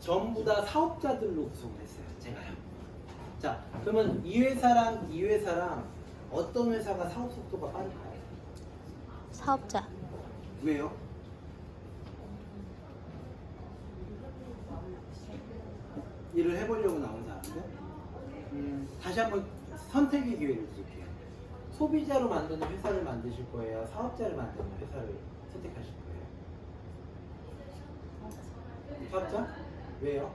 전부 다 사업자들로 구성을 했어요. 제가요. 자, 그러면 이 회사랑 이 회사랑 어떤 회사가 사업 속도가 빠를까요? 사업자. 왜요? 일을 해보려고 나온 사람들? 다시 한번 선택의 기회를 드릴게요. 소비자로 만드는 회사를 만드실 거예요? 사업자를 만드는 회사를 선택하실 거예요? 사업자? 왜요?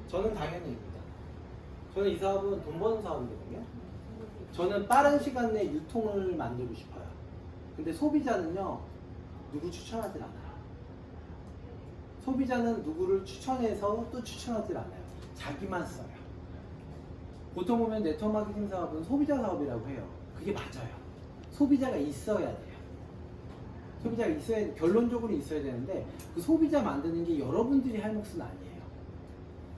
저는 당연히입니다. 저는 이 사업은 돈 버는 사업이거든요. 저는 빠른 시간 내에 유통을 만들고 싶어요. 근데 소비자는요, 누구 추천하지 않아요. 소비자는 누구를 추천해서 또 추천하지 않아요. 자기만 써요. 보통 보면 네트워크 마케팅 사업은 소비자 사업이라고 해요. 그게 맞아요. 소비자가 있어야 돼요. 소비자가 있어야, 결론적으로 있어야 되는데 그 소비자 만드는 게 여러분들이 할 몫은 아니에요.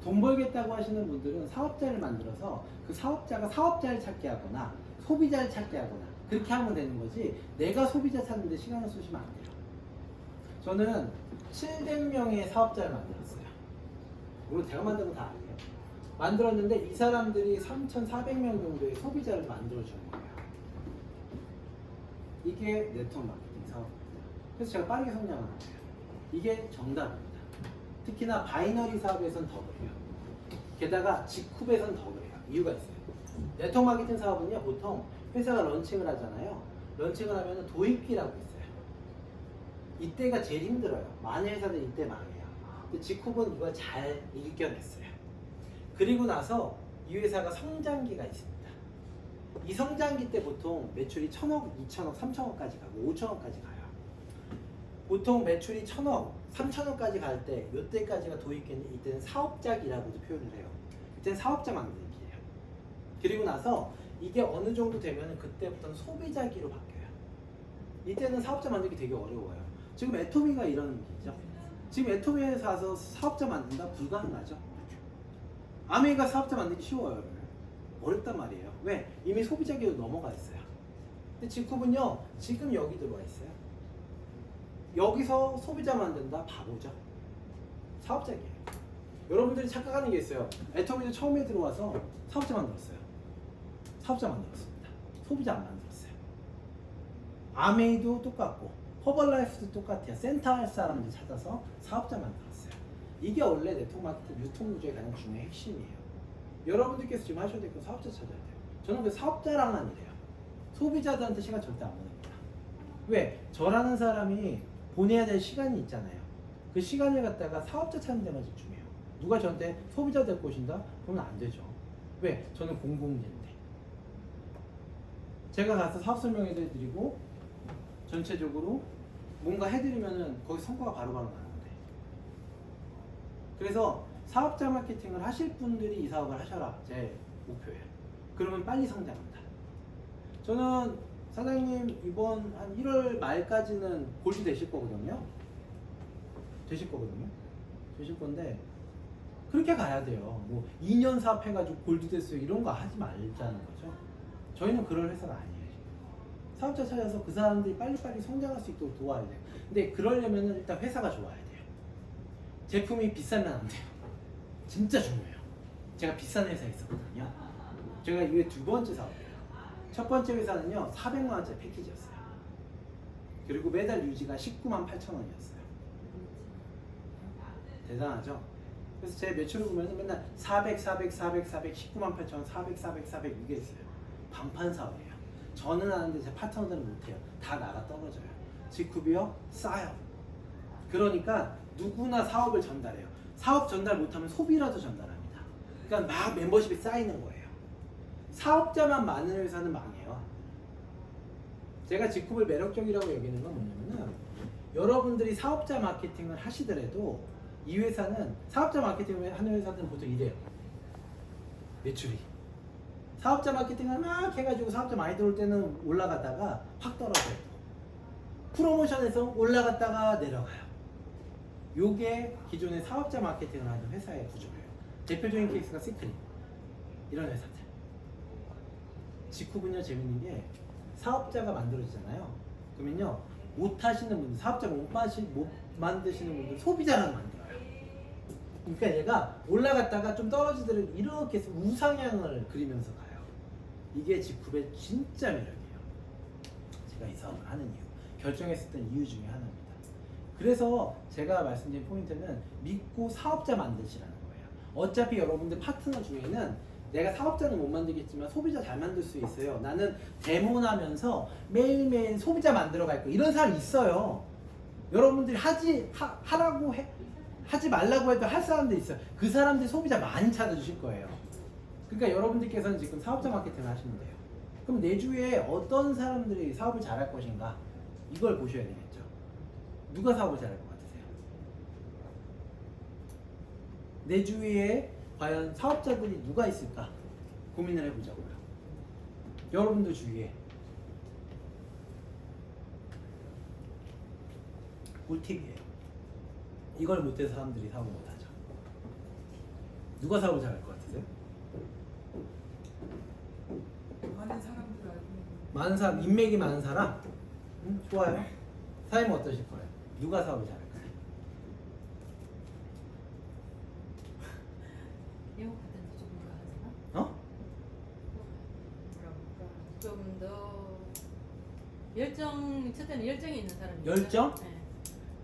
돈 벌겠다고 하시는 분들은 사업자를 만들어서 그 사업자가 사업자를 찾게 하거나 소비자를 찾게 하거나 그렇게 하면 되는 거지, 내가 소비자 찾는데 시간을 쏘시면 안 돼요. 저는 700명의 사업자를 만들었어요. 물론 제가 만든 건 다 아니에요. 만들었는데 이 사람들이 3,400명 정도의 소비자를 만들어주는 거예요. 이게 네트워크 마케팅 사업입니다. 그래서 제가 빠르게 성장하는 거예요. 이게 정답입니다. 특히나 바이너리 사업에선 더 그래요. 게다가 직후에선 더 그래요. 이유가 있어요. 네트워크 마케팅 사업은요, 보통 회사가 런칭을 하잖아요. 런칭을 하면 도입기라고 있어요. 이때가 제일 힘들어요. 많은 회사들이 이때 망해요. 근데 직후는 이걸 잘 이겨냈어요. 그리고 나서 이 회사가 성장기가 있습니다. 이 성장기 때 보통 매출이 1,000억, 2,000억, 3,000억까지 가고 5,000억까지 가요. 보통 매출이 1,000억, 3,000억까지 갈 때 이때까지가 도입기인데 이때는 사업자기라고도 표현을 해요. 이때는 사업자 만드는 기예요. 그리고 나서 이게 어느 정도 되면 그때부터는 소비자기로 바뀌어요. 이때는 사업자 만들기 되게 어려워요. 지금 애토미가 이런 기죠. 지금 애토미에서 와서 사업자 만든다? 불가능하죠. 아메이가 사업자 만들기 쉬워요. 어렵단 말이에요. 왜? 이미 소비자기로 넘어가 있어요. 근데 직후는요, 지금 여기 들어와 있어요. 여기서 소비자 만든다? 바보죠. 사업자기예요. 여러분들이 착각하는 게 있어요. 애토미도 처음에 들어와서 사업자 만들었어요. 사업자 만들었습니다. 소비자 안 만들었어요. 아메이도 똑같고 허벌라이프도 똑같아요. 센터 할 사람들 찾아서 사업자 만들었어요. 이게 원래 네트워크 마케팅 유통 구조의 가장 중요한 핵심이에요. 여러분들께서 지금 하셔야 될 건 사업자 찾아야 돼요. 저는 그 사업자랑만 일해요. 소비자들한테 시간 절대 안 보냅니다. 왜? 저라는 사람이 보내야 될 시간이 있잖아요. 그 시간을 갖다가 사업자 찾는 데만 집중해요. 누가 저한테 소비자 데리고 오신다? 그러면 안 되죠. 왜? 저는 공공재인데. 제가 가서 사업 설명해드리고 전체적으로 뭔가 해드리면은 거기 성과가 바로바로 나는데. 그래서 사업자 마케팅을 하실 분들이 이 사업을 하셔라. 제 목표예요. 그러면 빨리 성장한다. 저는 사장님 이번 한 1월 말까지는 골드 되실 거거든요. 되실 건데 그렇게 가야 돼요. 뭐 2년 사업 해가지고 골드 됐어요 이런 거 하지 말자는 거죠. 저희는 그런 회사가 아니에요. 사업자 찾아서 그 사람들이 빨리빨리 성장할 수 있도록 도와야 돼요. 근데 그러려면 일단 회사가 좋아야 돼요. 제품이 비싸면 안 돼요. 진짜 중요해요. 제가 비싼 회사에 있었거든요. 제가 이게 두 번째 사업이에요. 첫 번째 회사는요 400만 원짜리 패키지였어요. 그리고 매달 유지가 19만 8천 원이었어요. 대단하죠? 그래서 제 매출을 보면 맨날 400, 400, 400, 400, 19만 8천 원, 400, 400, 400 이게 있어요. 반판 사업이에요. 저는 하는데 제 파트너들은 못해요. 다 나가 떨어져요. 직급이요? 싸요. 그러니까 누구나 사업을 전달해요. 사업 전달 못하면 소비라도 전달합니다. 그러니까 막 멤버십이 쌓이는 거예요. 사업자만 많은 회사는 망해요. 제가 직급을 매력적이라고 여기는 건 뭐냐면은 여러분들이 사업자 마케팅을 하시더라도 이 회사는 사업자 마케팅을 하는 회사들은 보통 이래요. 매출이 사업자 마케팅을 막 해가지고 사업자 많이 들어올 때는 올라가다가 확 떨어져요. 프로모션에서 올라갔다가 내려가요. 요게 기존의 사업자 마케팅을 하는 회사의 구조예요. 대표적인 케이스가 시크릿 이런 회사들. 직후군요 재밌는 게 사업자가 만들어지잖아요. 그러면요 못 하시는 분들, 사업자 못 만드시는 분들 소비자랑 만들어요. 그러니까 얘가 올라갔다가 좀 떨어지더라도 이렇게 해서 우상향을 그리면서 가요. 이게 직후의 진짜 매력이에요. 제가 이 사업을 하는 이유, 결정했었던 이유 중에 하나입니다. 그래서 제가 말씀드린 포인트는 믿고 사업자 만드시라는 거예요. 어차피 여러분들 파트너 중에는 내가 사업자는 못 만들겠지만 소비자 잘 만들 수 있어요. 나는 데모하면서 매일매일 소비자 만들어 갈 거. 이런 사람 있어요. 여러분들이 하지 말라고 해도 할 사람들 있어요. 그 사람들 소비자 많이 찾아주실 거예요. 그러니까 여러분들께서는 지금 사업자 마케팅을 하시면 돼요. 그럼 내 주위에 어떤 사람들이 사업을 잘할 것인가? 이걸 보셔야 되겠죠. 누가 사업을 잘할 것 같으세요? 내 주위에 과연 사업자들이 누가 있을까? 고민을 해보자고요. 여러분들 주위에. 꿀팁이에요. 이걸 못해서 사람들이 사업을 못하죠. 누가 사업을 잘할 것 같으세요? 많은 사람들 알고 많은 사람, 인맥이 많은 사람? 좋아요. 사장님 어떠실 거예요? 누가 사업을 잘할까요? 영어 같은데 조금 더 하세요? 어? 뭐랄까 좀 더 첫째는 열정이 있는 사람이 열정? 네.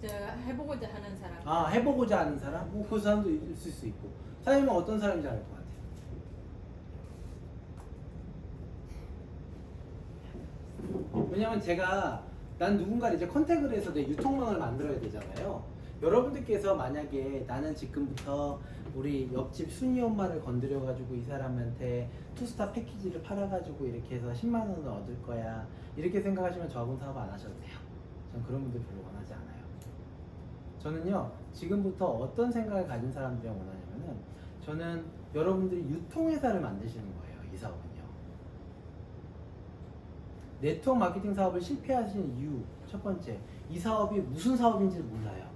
저 해보고자 하는 사람. 아, 해보고자 하는 사람? 뭐 그 사람도 있을 수 있고. 사장님은 어떤 사람이 잘할 것 같아요? 왜냐면 제가 난 누군가를 이제 컨택을 해서 내 유통망을 만들어야 되잖아요. 여러분들께서 만약에 나는 지금부터 우리 옆집 순이 엄마를 건드려가지고 이 사람한테 투스타 패키지를 팔아가지고 이렇게 해서 10만 원을 얻을 거야, 이렇게 생각하시면 저하고는 사업 안 하셔도 돼요. 전 그런 분들 별로 원하지 않아요. 저는요, 지금부터 어떤 생각을 가진 사람들이랑 원하냐면은, 저는 여러분들이 유통회사를 만드시는 거예요. 이 사업은요. 네트워크 마케팅 사업을 실패하시는 이유 첫 번째, 이 사업이 무슨 사업인지를 몰라요.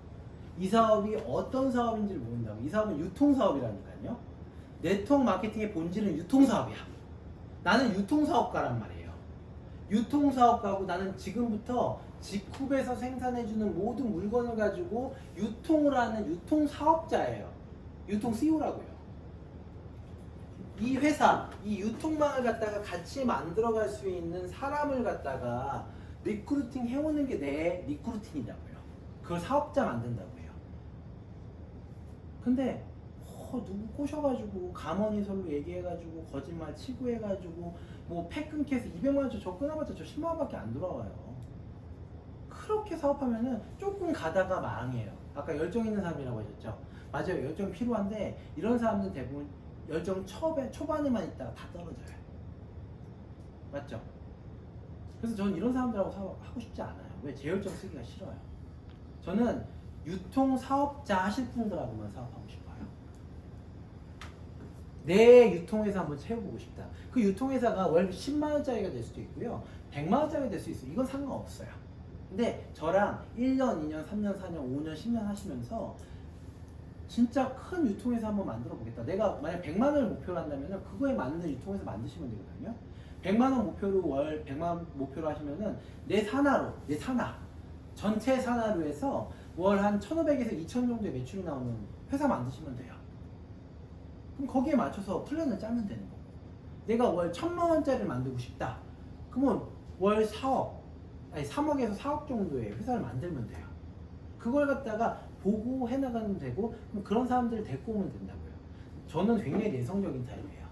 이 사업이 어떤 사업인지를 모른다고. 이 사업은 유통사업이라니까요. 네트워크 마케팅의 본질은 유통사업이야. 나는 유통사업가란 말이에요. 유통사업가고 나는 지금부터 직후에서 생산해주는 모든 물건을 가지고 유통을 하는 유통사업자예요. 유통 CEO라고요. 이 회사, 이 유통망을 갖다가 같이 만들어갈 수 있는 사람을 갖다가 리크루팅 해오는 게 내 리크루팅이라고요. 그걸 사업자 만든다고 해요. 근데 누구 꼬셔가지고 감언이설로 얘기해가지고 거짓말 치고 해가지고 뭐 팩 끊기 해서 200만 원 저 끊어봤자 저 10만 원밖에 안 돌아와요. 그렇게 사업하면은 조금 가다가 망해요. 아까 열정 있는 사람이라고 하셨죠? 맞아요. 열정 필요한데 이런 사람들은 대부분 열정 초반에만 있다가 다 떨어져요. 맞죠? 그래서 저는 이런 사람들하고 사업하고 싶지 않아요. 왜? 제 열정 쓰기가 싫어요. 저는 유통 사업자 하실 분들하고만 사업하고 싶어요. 내 유통회사 한번 채워보고 싶다. 그 유통회사가 월 10만 원짜리가 될 수도 있고요, 100만 원짜리가 될 수 있어요. 이건 상관없어요. 근데 저랑 1년, 2년, 3년, 4년, 5년, 10년 하시면서 진짜 큰 유통회사 한번 만들어 보겠다. 내가 만약 100만 원을 목표로 한다면 그거에 맞는 유통회사 만드시면 되거든요. 100만 원 목표로 월 100만 원 목표로 하시면은 내 산하 전체 산하로 해서 월 한 1,500에서 2,000 정도의 매출이 나오는 회사 만드시면 돼요. 그럼 거기에 맞춰서 플랜을 짜면 되는 거고, 내가 월 1,000만 원짜리를 만들고 싶다. 그러면 월 3억에서 4억 정도의 회사를 만들면 돼요. 그걸 갖다가 보고 해나가면 되고, 그럼 그런 사람들을 데리고 오면 된다고요. 저는 굉장히 내성적인 타입이에요.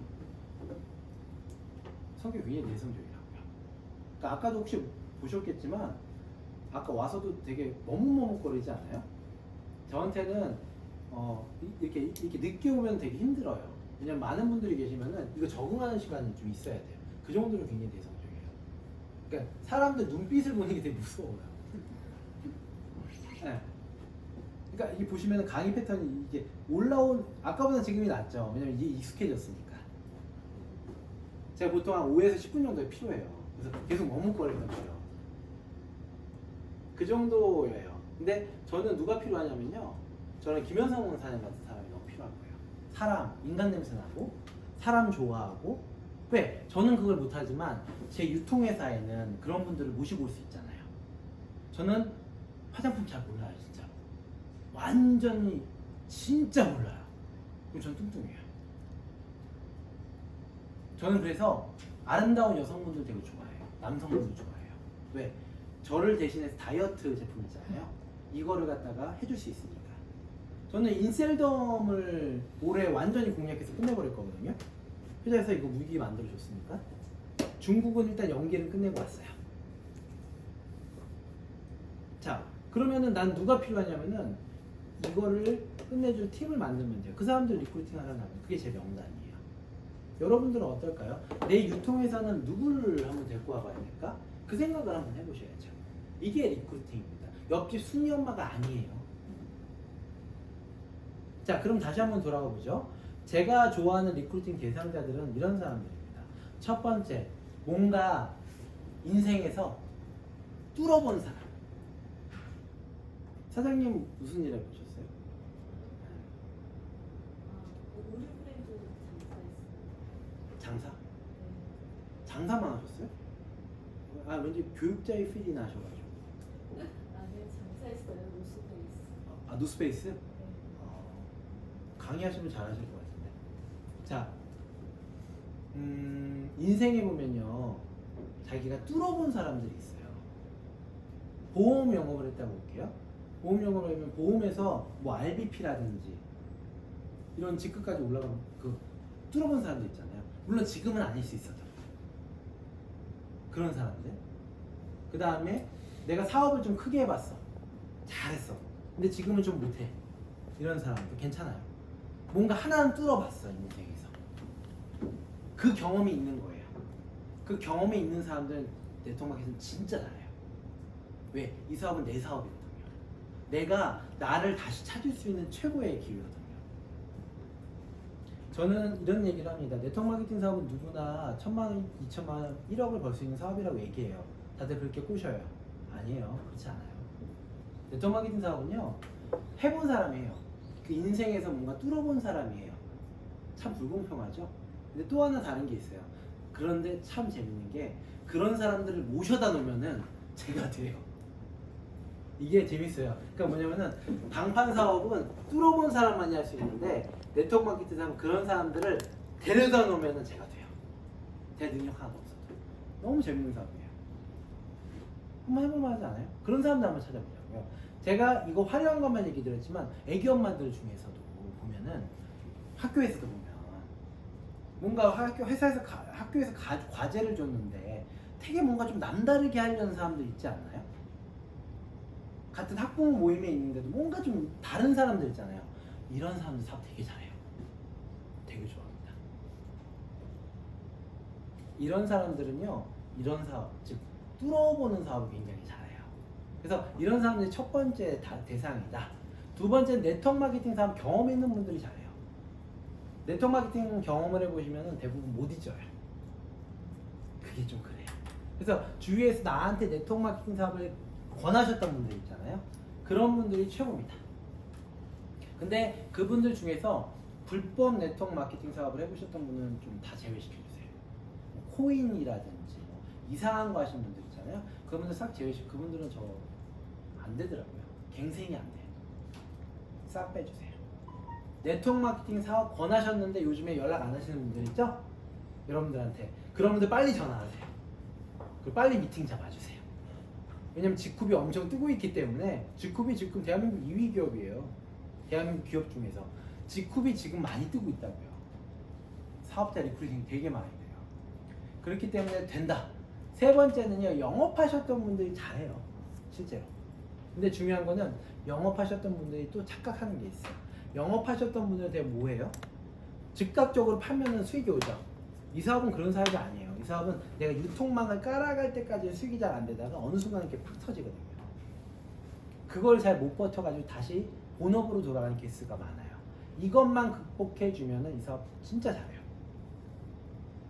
성격이 굉장히 내성적이라고요. 그러니까 아까도 혹시 보셨겠지만 아까 와서도 되게 머뭇머뭇거리지 않아요? 저한테는 이렇게 늦게 오면 되게 힘들어요. 왜냐면 많은 분들이 계시면은 이거 적응하는 시간이 좀 있어야 돼요. 그 정도로 굉장히 내성적이에요. 그러니까 사람들 눈빛을 보는 게 되게 무서워요. 네. 그러니까 이게 보시면 강의 패턴이 이게 올라온, 아까보다 지금이 낫죠. 왜냐면 이게 익숙해졌으니까. 제가 보통 한 5에서 10분 정도 필요해요. 그래서 계속 머뭇거리는 거예요. 그 정도예요. 근데 저는 누가 필요하냐면요, 저는 김현성 사장 같은 사람이 너무 필요한 거예요. 사람, 인간 냄새 나고 사람 좋아하고. 왜? 저는 그걸 못하지만 제 유통회사에는 그런 분들을 모시고 올 수 있잖아요. 저는 화장품 잘 몰라요, 진짜. 완전히 진짜 몰라요. 그리고 전 뚱뚱해요. 저는 그래서 아름다운 여성분들 되게 좋아해요. 남성분들 좋아해요. 왜? 저를 대신해서 다이어트 제품 있잖아요. 이거를 갖다가 해줄 수 있으니까. 저는 인셀덤을 올해 완전히 공략해서 끝내버릴 거거든요. 회사에서 이거 무기 만들어줬으니까. 중국은 일단 연기를 끝내고 왔어요. 자, 그러면은 난 누가 필요하냐면은 이거를 끝내줄 팀을 만들면 돼요. 그 사람들 리크루팅 하려면 그게 제 명단이에요. 여러분들은 어떨까요? 내 유통회사는 누구를 한번 데리고 와봐야 될까? 그 생각을 한번 해보셔야죠. 이게 리크루팅입니다. 옆집 순이 엄마가 아니에요. 자, 그럼 다시 한번 돌아가 보죠. 제가 좋아하는 리크루팅 대상자들은 이런 사람들입니다. 첫 번째, 뭔가 인생에서 뚫어본 사람. 사장님 무슨 일 해보셨어요? 의류 브랜드 장사했어요. 장사? 장사만 하셨어요? 아, 왠지 교육자의 필이 나셔가지고. 아니요, 장사했어요. 로스페이스. 아, 노스페이스? 네. 강의하시면 잘하실 것 같은데. 자, 인생에 보면요, 자기가 뚫어본 사람들이 있어요. 보험 영업을 했다고 볼게요. 보험 영업을 하면 보험에서 뭐 RBP라든지 이런 직급까지 올라가면 그 뚫어본 사람들 있잖아요. 물론 지금은 아닐 수 있어도 그런 사람들. 그 다음에 내가 사업을 좀 크게 해봤어. 잘했어. 근데 지금은 좀 못해. 이런 사람도 괜찮아요. 뭔가 하나는 뚫어봤어, 인생에서. 그 경험이 있는 거예요. 그 경험이 있는 사람들은 네트워크마켓은 진짜 잘해요. 왜? 이 사업은 내 사업이거든요. 내가 나를 다시 찾을 수 있는 최고의 기회거든요. 저는 이런 얘기를 합니다. 네트워크 마케팅 사업은 누구나 1,000만 원, 2,000만 원, 1억을 벌 수 있는 사업이라고 얘기해요. 다들 그렇게 꼬셔요. 아니에요. 그렇지 않아요. 네트워크 마케팅 사업은요, 해본 사람이에요. 그 인생에서 뭔가 뚫어본 사람이에요. 참 불공평하죠? 근데 또 하나 다른 게 있어요. 그런데 참 재밌는 게 그런 사람들을 모셔다 놓으면은 제가 돼요. 이게 재밌어요. 그러니까 뭐냐면은 방판 사업은 뚫어본 사람만이 할 수 있는데 네트워크 마케팅 사업은 그런 사람들을 데려다 놓으면은 제가 돼요. 제 능력 하나도 없어도. 너무 재밌는 사업이에요. 한번 해볼만 하지 않아요? 그런 사람들 한번 찾아보자고요. 제가 이거 화려한 것만 얘기 드렸지만 애기 엄마들 중에서도 보면은 학교에서도 보면 뭔가 회사에서 학교에서 과제를 줬는데 되게 뭔가 좀 남다르게 하려는 사람들 있지 않나요? 같은 학부모 모임에 있는데도 뭔가 좀 다른 사람들 있잖아요. 이런 사람들 사업 되게 잘해요. 되게 좋아합니다. 이런 사람들은요, 이런 사업, 즉 뚫어보는 사업을 굉장히 잘해요. 그래서 이런 사람들이 첫 번째 대상이다. 두 번째는 네트워크 마케팅 사업 경험 있는 분들이 잘해요. 네트워크 마케팅 경험을 해보시면 대부분 못 잊어요. 그게 좀 그래요. 그래서 주위에서 나한테 네트워크 마케팅 사업을 권하셨던 분들 있잖아요. 그런 분들이 최고입니다. 근데 그분들 중에서 불법 네트워크 마케팅 사업을 해보셨던 분은 좀 다 제외시켜주세요. 코인이라든지 뭐 이상한 거 하시는 분들 있잖아요. 그분들 싹 제외시켜. 그분들은 저 안 되더라고요. 갱생이 안 돼요. 싹 빼주세요. 네트워크 마케팅 사업 권하셨는데 요즘에 연락 안 하시는 분들 있죠? 여러분들한테 그런 분들 빨리 전화하세요. 그리고 빨리 미팅 잡아주세요. 왜냐면 지쿱이 엄청 뜨고 있기 때문에. 지쿱이 지금 대한민국 2위 기업이에요. 대한민국 기업 중에서 지쿱이 지금 많이 뜨고 있다고요. 사업자 리크루팅 되게 많이 돼요. 그렇기 때문에 된다. 세 번째는요, 영업하셨던 분들이 잘해요. 실제로. 근데 중요한 거는 영업하셨던 분들이 또 착각하는 게 있어요. 영업하셨던 분들한테 뭐예요? 즉각적으로 팔면은 수익이 오죠. 이 사업은 그런 사업이 아니에요. 이 사업은 내가 유통망을 깔아갈 때까지 수익이 잘 안 되다가 어느 순간 이렇게 팍 터지거든요. 그걸 잘 못 버텨가지고 다시 본업으로 돌아가는 케이스가 많아요. 이것만 극복해주면은 이 사업 진짜 잘해요.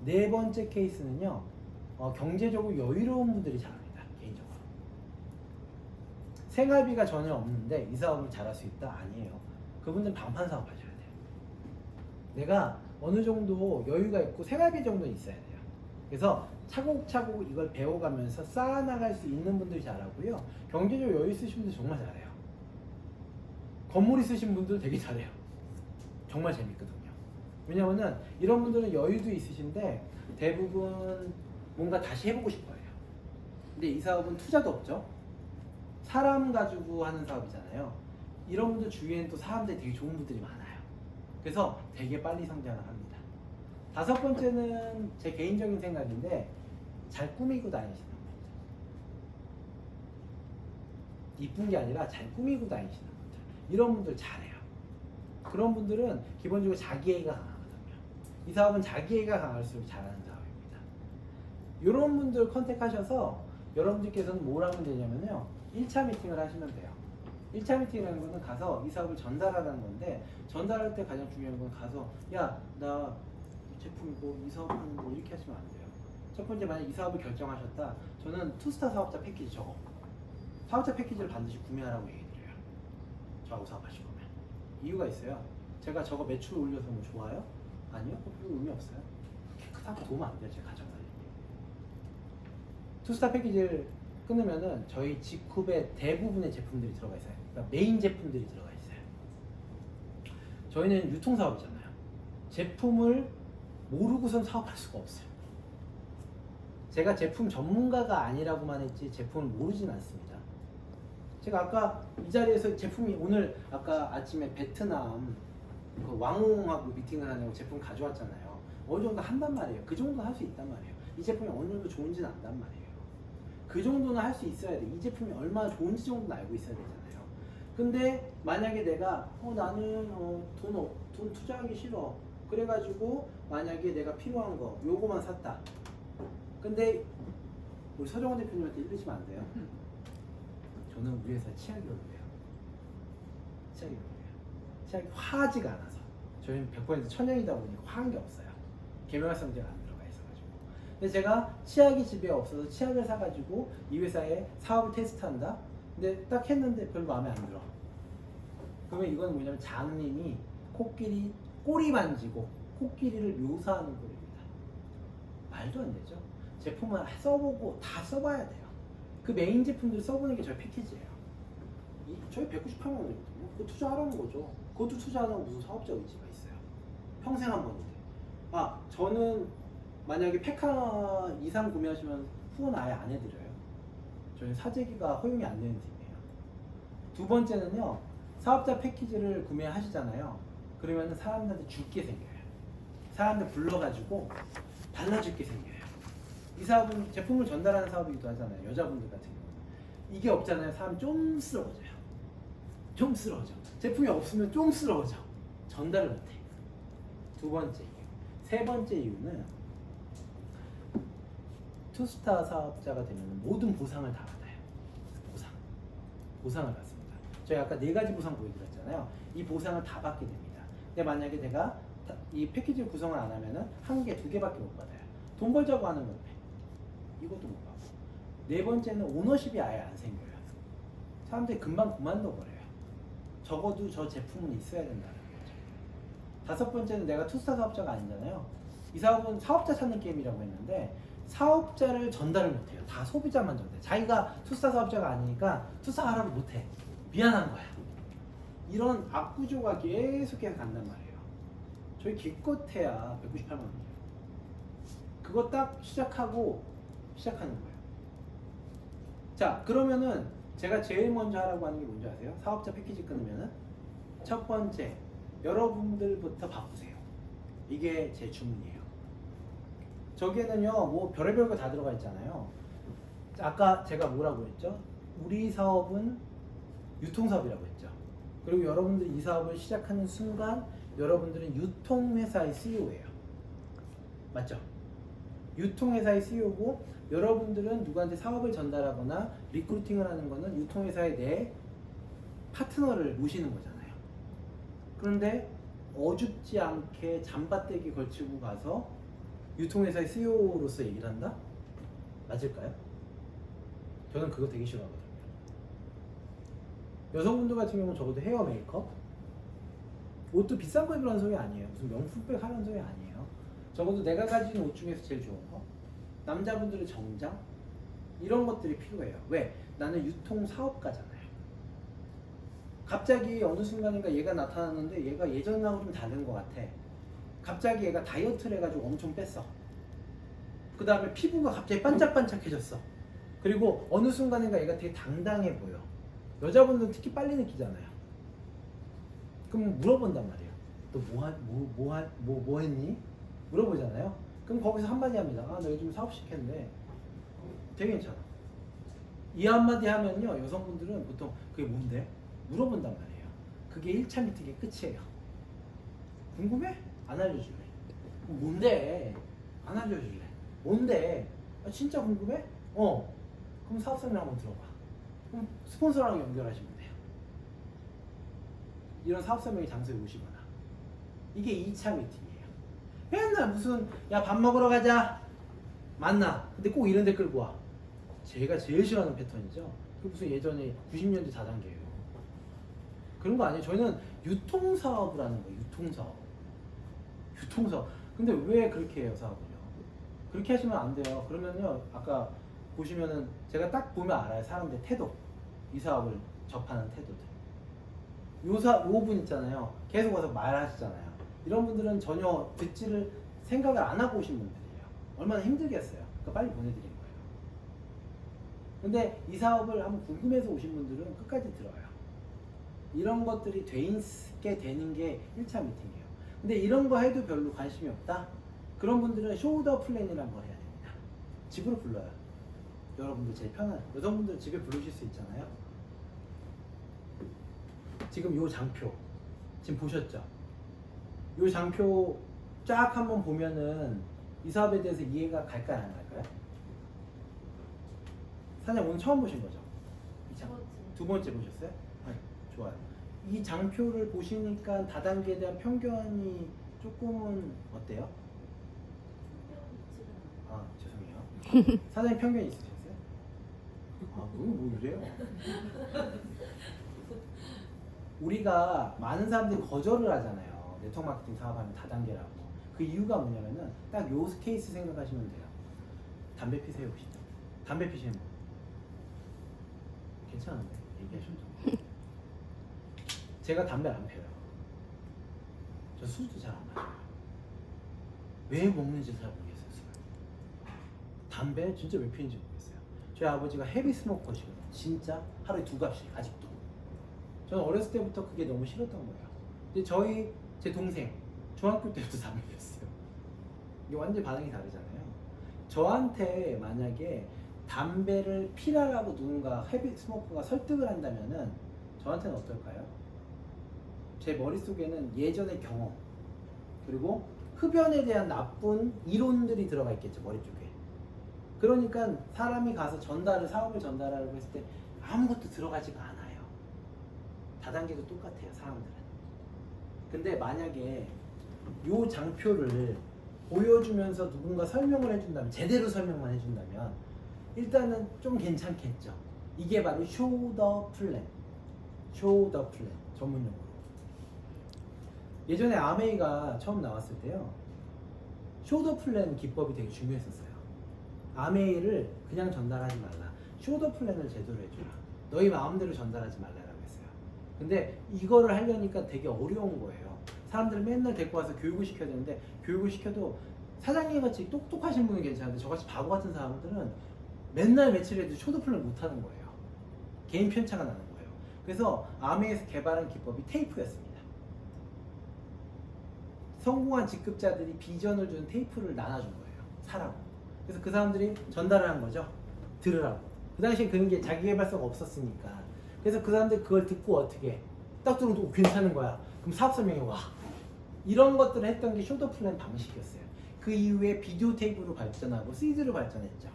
네 번째 케이스는요, 경제적으로 여유로운 분들이 잘합니다. 개인적으로. 생활비가 전혀 없는데 이 사업을 잘할 수 있다? 아니에요. 그분들은 방판 사업 하셔야 돼요. 내가 어느 정도 여유가 있고 생활비 정도는 있어야 돼요. 그래서 차곡차곡 이걸 배워가면서 쌓아나갈 수 있는 분들이 잘하고요. 경제적 여유 있으신 분들 정말 잘해요. 건물 있으신 분들 되게 잘해요. 정말 재밌거든요. 왜냐면은 이런 분들은 여유도 있으신데 대부분 뭔가 다시 해보고 싶어요. 근데 이 사업은 투자도 없죠. 사람 가지고 하는 사업이잖아요. 이런 분들 주위에는 또 사람들이 되게 좋은 분들이 많아요. 그래서 되게 빨리 성장을 합니다. 다섯 번째는 제 개인적인 생각인데 잘 꾸미고 다니시는 분들. 이쁜 게 아니라 잘 꾸미고 다니시는 분들. 이런 분들 잘해요. 그런 분들은 기본적으로 자기애가 강하거든요. 이 사업은 자기애가 강할수록 잘하는 사업입니다. 이런 분들 컨택하셔서 여러분들께서는 뭘 하면 되냐면요. 1차 미팅을 하시면 돼요. 1차 미팅이라는 거는 가서 이 사업을 전달하라는 건데 전달할 때 가장 중요한 건 가서 야, 나 제품이고 이 사업하는 거 이렇게 하시면 안 돼요. 첫 번째 만약 이 사업을 결정하셨다. 저는 투스타 사업자 패키지 저거. 사업자 패키지를 반드시 구매하라고 얘기 드려요. 저하고 사업하실 거면. 이유가 있어요. 제가 저거 매출 올려서 뭐 좋아요? 아니요? 별로 의미 없어요. 깨끗하고 도움 안 돼요. 제 가정 살림에. 투스타 패키지를 끊으면은 저희 G쿱의 대부분의 제품들이 들어가 있어요. 그러니까 메인 제품들이 들어가 있어요. 저희는 유통사업이잖아요. 제품을 모르고선 사업할 수가 없어요. 제가 제품 전문가가 아니라고만 했지 제품을 모르진 않습니다. 제가 아까 이 자리에서 제품이 오늘 아까 아침에 베트남 그 왕홍하고 미팅을 하냐고 제품 가져왔잖아요. 어느 정도 한단 말이에요. 그 정도 할 수 있단 말이에요. 이 제품이 어느 정도 좋은지는 안단 말이에요. 그 정도는 할 수 있어야 돼. 이 제품이 얼마나 좋은지 정도는 알고 있어야 되잖아요. 근데 만약에 내가 나는 돈 투자하기 싫어. 그래가지고 만약에 내가 필요한 거 요거만 샀다. 근데 우리 서정원 대표님한테 이러시면 안 돼요. 저는 우리 회사 치약이 오르래요. 치약이 오르래요. 치약이 화하지가 않아서. 저희는 100% 천연이다 보니까 화한 게 없어요. 계면활성제가 안 들어가 있어가지고. 근데 제가 치약이 집에 없어서 치약을 사가지고 이 회사에 사업을 테스트한다. 근데 딱 했는데 별로 마음에 안 들어. 그러면 이건 뭐냐면 장님이 코끼리 꼬리 만지고 코끼리를 묘사하는 꼴입니다. 말도 안 되죠. 제품을 써보고 다 써봐야 돼요. 그 메인 제품들 써보는 게 저희 패키지예요. 저희 198만 원이거든요. 그거 투자하라는 거죠. 그것도 투자하라고 무슨 사업자 의지가 있어요. 평생 한 번인데. 저는 만약에 팩하 이상 구매하시면 후원 아예 안 해드려요. 저희는 사재기가 허용이 안 되는 팀이에요. 두 번째는요. 사업자 패키지를 구매하시잖아요. 그러면 사람들한테 줄 게 생겨요. 사람들 불러가지고 발라줄 게 생겨요. 이 사업은 제품을 전달하는 사업이기도 하잖아요. 여자분들 같은 경우는. 이게 없잖아요. 사람이 좀 쓰러워져요. 좀 쓰러워져. 제품이 없으면 좀 쓰러워져. 전달을 못해. 두 번째 이유. 세 번째 이유는 투스타 사업자가 되면 모든 보상을 다 받아요. 보상을 받습니다. 저희 아까 4가지 보상 보여드렸잖아요. 이 보상을 다 받게 됩니다. 근데 만약에 내가 이 패키지 구성을 안 하면은 1개, 2개밖에 못 받아요. 돈 벌자고 하는 건데 이것도 못 받고. 네 번째는 오너십이 아예 안 생겨요. 사람들이 금방 그만둬버려요. 적어도 저 제품은 있어야 된다는 거죠. 다섯 번째는 내가 투스타 사업자가 아니잖아요. 이 사업은 사업자 찾는 게임이라고 했는데 사업자를 전달을 못해요. 다 소비자만 전달. 자기가 투스타 사업자가 아니니까 투스타 하라고 못해. 미안한 거야. 이런 악구조가 계속 간단 말이에요. 저희 기껏해야 198만 원이에요. 그거 딱 시작하는 거예요. 자, 그러면은 제가 제일 먼저 하라고 하는 게 뭔지 아세요? 사업자 패키지 끊으면은 첫 번째, 여러분들부터 바꾸세요. 이게 제 주문이에요. 저기에는요, 뭐 별의별 거 다 들어가 있잖아요. 아까 제가 뭐라고 했죠? 우리 사업은 유통사업이라고 했죠. 그리고 여러분들이 이 사업을 시작하는 순간 여러분들은 유통회사의 CEO예요. 맞죠? 유통회사의 CEO고 여러분들은 누구한테 사업을 전달하거나 리크루팅을 하는 거는 유통회사의 내 파트너를 모시는 거잖아요. 그런데 어줍지 않게 잠바떼기 걸치고 가서 유통회사의 CEO로서 얘기를 한다? 맞을까요? 저는 그거 되게 싫어하거든요. 여성분들 같은 경우는 적어도 헤어 메이크업, 옷도 비싼 거 입으라는 소리 아니에요. 무슨 명품백 하라는 소리 아니에요. 적어도 내가 가진 옷 중에서 제일 좋은 거, 남자분들은 정장 이런 것들이 필요해요. 왜? 나는 유통 사업가잖아요. 갑자기 어느 순간인가 얘가 나타났는데 얘가 예전하고 좀 다른 것 같아. 갑자기 얘가 다이어트를 해가지고 엄청 뺐어. 그 다음에 피부가 갑자기 반짝반짝해졌어. 그리고 어느 순간인가 얘가 되게 당당해 보여. 여자분들은 특히 빨리 느끼잖아요. 그럼 물어본단 말이에요. 너 뭐 했니? 물어보잖아요. 그럼 거기서 한마디 합니다. 아, 너 요즘 사업 시켰는데 되게 괜찮아. 이 한마디 하면요, 여성분들은 보통 그게 뭔데? 물어본단 말이에요. 그게 1차 미팅의 끝이에요. 궁금해? 안 알려줄래. 뭔데? 안 알려줄래. 뭔데? 아, 진짜 궁금해? 그럼 사업 설명 한번 들어봐. 그럼 스폰서랑 연결하시면 돼요. 이런 사업 설명회 장소에 오시거나. 이게 2차 미팅이에요. 맨날 무슨 야 밥 먹으러 가자. 만나. 근데 꼭 이런 데 끌고 와. 제가 제일 싫어하는 패턴이죠. 그 무슨 예전에 90년대 4단계예요. 그런 거 아니에요. 저희는 유통사업을 하는 거예요. 유통사업. 근데 왜 그렇게 해요, 사업을요? 그렇게 하시면 안 돼요. 그러면요, 아까 보시면은 제가 딱 보면 알아요. 사람들의 태도. 이 사업을 접하는 태도들. 요 분 있잖아요. 계속 와서 말하시잖아요. 이런 분들은 전혀 듣지를 생각을 안 하고 오신 분들이에요. 얼마나 힘들겠어요. 그러니까 빨리 보내드리는 거예요. 근데 이 사업을 한번 궁금해서 오신 분들은 끝까지 들어요. 이런 것들이 돼 있게 되는 게 1차 미팅이에요. 근데 이런 거 해도 별로 관심이 없다? 그런 분들은 쇼더 플랜이라는 걸 해야 됩니다. 집으로 불러요. 여러분들 제일 편한, 여성분들 집에 부르실 수 있잖아요. 지금 요 장표 지금 보셨죠? 요 장표 쫙 한번 보면은 이 사업에 대해서 이해가 갈까요, 안 갈까요? 사장님 오늘 처음 보신 거죠? 이 장, 두 번째 보셨어요? 좋아요. 이 장표를 보시니까 다단계에 대한 편견이 조금은 어때요? 아, 죄송해요. 사장님 편견 있으셨어요? 아, 뭐 이래요? 우리가 많은 사람들이 거절을 하잖아요. 네트워크 마케팅 사업하면 다단계라고. 그 이유가 뭐냐면은 딱 요 케이스 생각하시면 돼요. 담배 피세요 혹시? 담배 피시는 분? 괜찮은데 얘기하셔도. 제가 담배를 안 펴요. 저 술도 잘 안 마셔요. 왜 먹는지 잘 모르겠어요. 술. 담배 진짜 왜 피는지 모르겠어요. 저희 아버지가 헤비 스모커시거든요. 진짜 하루에 2갑씩 아직도. 저는 어렸을 때부터 그게 너무 싫었던 거예요. 근데 제 동생 중학교 때부터 담배 폈어요. 이게 완전 반응이 다르잖아요. 저한테 만약에 담배를 피라라고 누군가 헤비 스모커가 설득을 한다면은 저한테는 어떨까요? 제 머릿속에는 예전의 경험 그리고 흡연에 대한 나쁜 이론들이 들어가 있겠죠, 머릿속에. 그러니까 사람이 가서 사업을 전달하려고 했을 때 아무것도 들어가지가 않아요. 다단계도 똑같아요, 사람들은. 근데 만약에 요 장표를 보여주면서 누군가 설명을 해준다면, 제대로 설명만 해준다면 일단은 좀 괜찮겠죠. 이게 바로 쇼더 플랜 전문용어로. 예전에 아메이가 처음 나왔을 때요, 쇼더 플랜 기법이 되게 중요했었어요. 아메이를 그냥 전달하지 말라. 쇼더 플랜을 제대로 해줘라. 너희 마음대로 전달하지 말라라고 했어요. 근데 이거를 하려니까 되게 어려운 거예요. 사람들을 맨날 데리고 와서 교육을 시켜야 되는데, 교육을 시켜도 사장님 같이 똑똑하신 분은 괜찮은데 저같이 바보 같은 사람들은 맨날 며칠 해도 쇼더 플랜 못 하는 거예요. 개인 편차가 나는 거예요. 그래서 아메이에서 개발한 기법이 테이프였습니다. 성공한 직급자들이 비전을 준 테이프를 나눠준 거예요. 사라고. 그래서 그 사람들이 전달을 한 거죠. 들으라고. 그 당시에 그런 게 자기계발서가 없었으니까. 그래서 그 사람들이 그걸 듣고 어떻게 딱 들으면 괜찮은 거야. 그럼 사업 설명에 와. 이런 것들을 했던 게 쇼더 플랜 방식이었어요. 그 이후에 비디오 테이프로 발전하고 CD로 발전했죠.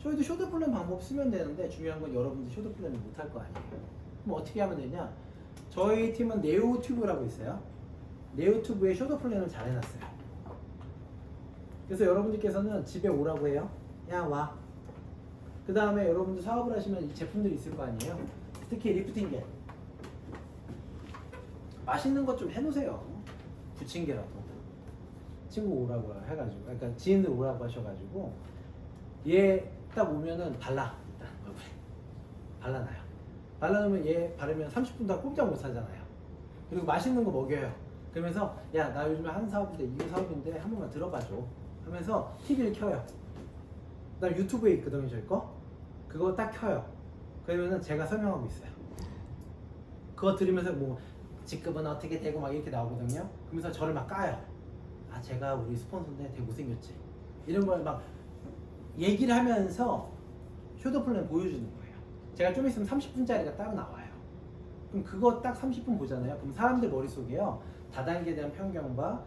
저희도 쇼더 플랜 방법 쓰면 되는데 중요한 건 여러분들 쇼더 플랜을 못 할 거 아니에요. 그럼 어떻게 하면 되냐? 저희 팀은 네오튜브라고 있어요. 네오튜브에 쇼더 플랜을 잘 해놨어요. 그래서 여러분들께서는 집에 오라고 해요. 야, 와. 그 다음에 여러분들 사업을 하시면 이 제품들이 있을 거 아니에요. 특히 리프팅겔. 맛있는 것 좀 해놓으세요. 부침개라도. 친구 오라고 해가지고, 그러니까 지인들 오라고 하셔가지고 얘 딱 오면은 발라 일단 얼굴에 발라놔요. 발라놓으면 얘 바르면 30분 동안 꼼짝 못 하잖아요. 그리고 맛있는 거 먹여요. 그러면서 야 나 요즘에 하는 사업인데 이거 사업인데 한 번만 들어봐줘 하면서 TV를 켜요. 그다음 유튜브에 있거든요 저희 거. 그거 딱 켜요. 그러면은 제가 설명하고 있어요. 그거 들으면서 뭐 직급은 어떻게 되고 막 이렇게 나오거든요. 그러면서 저를 막 까요. 아 제가 우리 스폰서인데 되게 못생겼지 이런 걸 막 얘기를 하면서 쇼더 플랜 보여주는 거예요. 제가 좀 있으면 30분짜리가 따로 나와요. 그럼 그거 딱 30분 보잖아요. 그럼 사람들 머릿속에요 다단계에 대한 편견과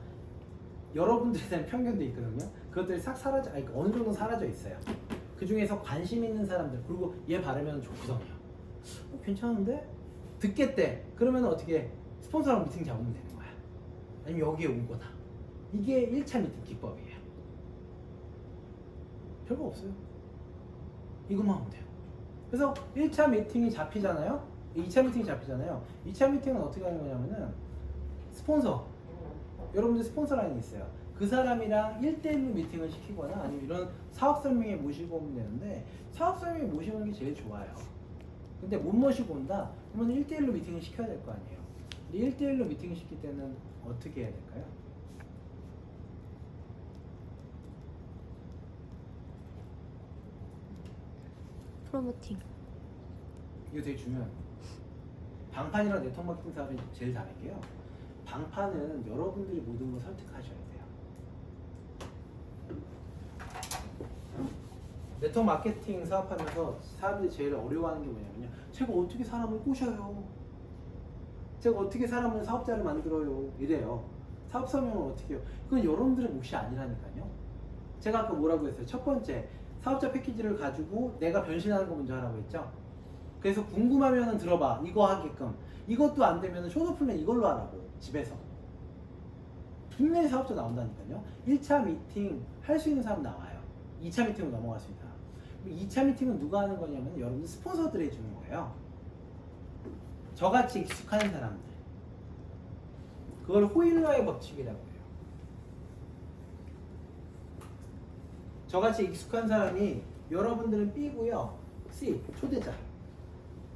여러분들에 대한 편견도 있거든요. 그것들이 싹 사라져, 아니 어느 정도 사라져 있어요. 그 중에서 관심 있는 사람들, 그리고 얘 바르면 좋거든요. 괜찮은데? 듣겠대. 그러면 어떻게 스폰서랑 미팅 잡으면 되는 거야. 아니면 여기에 오거나. 이게 1차 미팅 기법이에요. 별거 없어요. 이것만 하면 돼요. 그래서 1차 미팅이 잡히잖아요. 2차 미팅이 잡히잖아요. 2차 미팅은 어떻게 하는 거냐면은 스폰서, 여러분들 스폰서 라인이 있어요. 그 사람이랑 1대1로 미팅을 시키거나 아니면 이런 사업 설명회 모시고 오면 되는데 사업 설명회 모시고 오는 게 제일 좋아요. 근데 못 모시고 온다? 그러면 1대1로 미팅을 시켜야 될 거 아니에요. 근데 1대1로 미팅을 시킬 때는 어떻게 해야 될까요? 프로모팅. 이거 되게 중요해요. 방판이랑 네트워크 마케팅 사업이 제일 다른 게요. 방판은 여러분들이 모든 걸 설득하셔야 돼요. 네트워크 마케팅 사업하면서 사람들이 제일 어려워하는 게 뭐냐면요. 제가 어떻게 사람을 꼬셔요? 제가 어떻게 사람을 사업자를 만들어요? 이래요. 사업 설명을 어떻게 해요? 그건 여러분들의 몫이 아니라니까요. 제가 아까 뭐라고 했어요? 첫 번째, 사업자 패키지를 가지고 내가 변신하는 거 먼저 하라고 했죠? 그래서 궁금하면 들어봐. 이거 하게끔. 이것도 안 되면 쇼더 플랜 이걸로 하라고. 집에서. 분명히 사업자 나온다니까요. 1차 미팅 할 수 있는 사람 나와요. 2차 미팅으로 넘어갔습니다. 2차 미팅은 누가 하는 거냐면 여러분 스폰서들이 해주는 거예요. 저같이 익숙한 사람들. 그걸 호일러의 법칙이라고 해요. 저같이 익숙한 사람이 여러분들은 B고요. C, 초대자.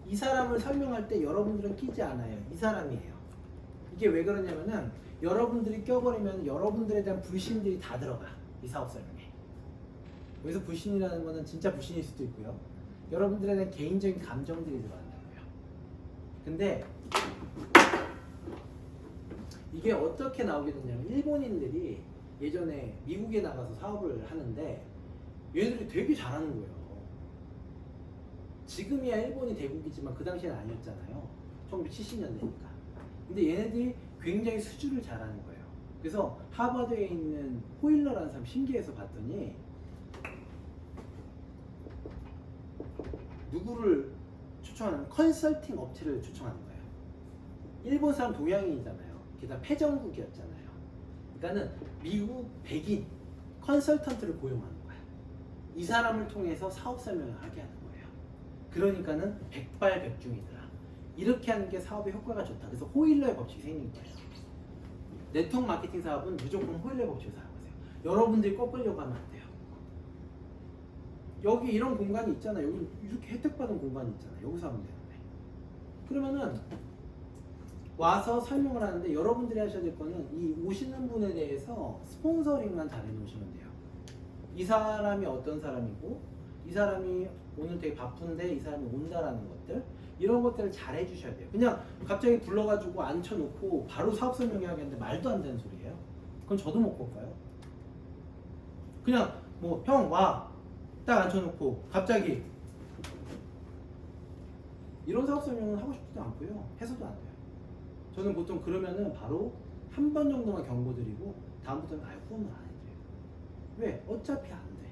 이 사람을 설명할 때 여러분들은 끼지 않아요. 이 사람이에요. 이게 왜 그러냐면은 여러분들이 껴버리면 여러분들에 대한 불신들이 다 들어가. 이 사업 설명에. 여기서 불신이라는 거는 진짜 불신일 수도 있고요. 여러분들에 대한 개인적인 감정들이 들어간다고요. 근데 이게 어떻게 나오게 됐냐면 일본인들이 예전에 미국에 나가서 사업을 하는데 얘네들이 되게 잘하는 거예요. 지금이야 일본이 대국이지만 그 당시에는 아니었잖아요. 1970년대니까. 근데 얘네들이 굉장히 수주를 잘하는 거예요. 그래서 하버드에 있는 호일러라는 사람 신기해서 봤더니 누구를 초청하는 컨설팅 업체를 초청하는 거예요. 일본 사람 동양인이잖아요. 게다가 패전국이었잖아요. 그러니까는 미국 백인 컨설턴트를 고용하는 거야. 이 사람을 통해서 사업 설명을 하게 하는 거예요. 그러니까는 백발백중이더라. 이렇게 하는 게 사업의 효과가 좋다. 그래서 호일러의 법칙이 생긴 거예요. 네트워크 마케팅 사업은 무조건 호일러의 법칙을 사용하세요. 여러분들이 꺾으려고 하면 안 돼요. 여기 이런 공간이 있잖아요. 여기 이렇게 혜택받은 공간이 있잖아요. 여기서 하면 되는데. 그러면은 와서 설명을 하는데 여러분들이 하셔야 될 거는 이 오시는 분에 대해서 스폰서링만 잘 해놓으시면 돼요. 이 사람이 어떤 사람이고 이 사람이 오늘 되게 바쁜데 이 사람이 온다라는 것들 이런 것들을 잘 해주셔야 돼요. 그냥 갑자기 불러가지고 앉혀놓고 바로 사업 설명하겠는데 말도 안 되는 소리예요. 그건 저도 못 볼까요? 그냥 뭐 형 와 딱 앉혀놓고 갑자기 이런 사업 설명은 하고 싶지도 않고요. 해서도 안 돼요. 저는 보통 그러면은 바로 한 번 정도만 경고드리고 다음부터는 아예 후원을 안 해드려요. 왜? 어차피 안 돼.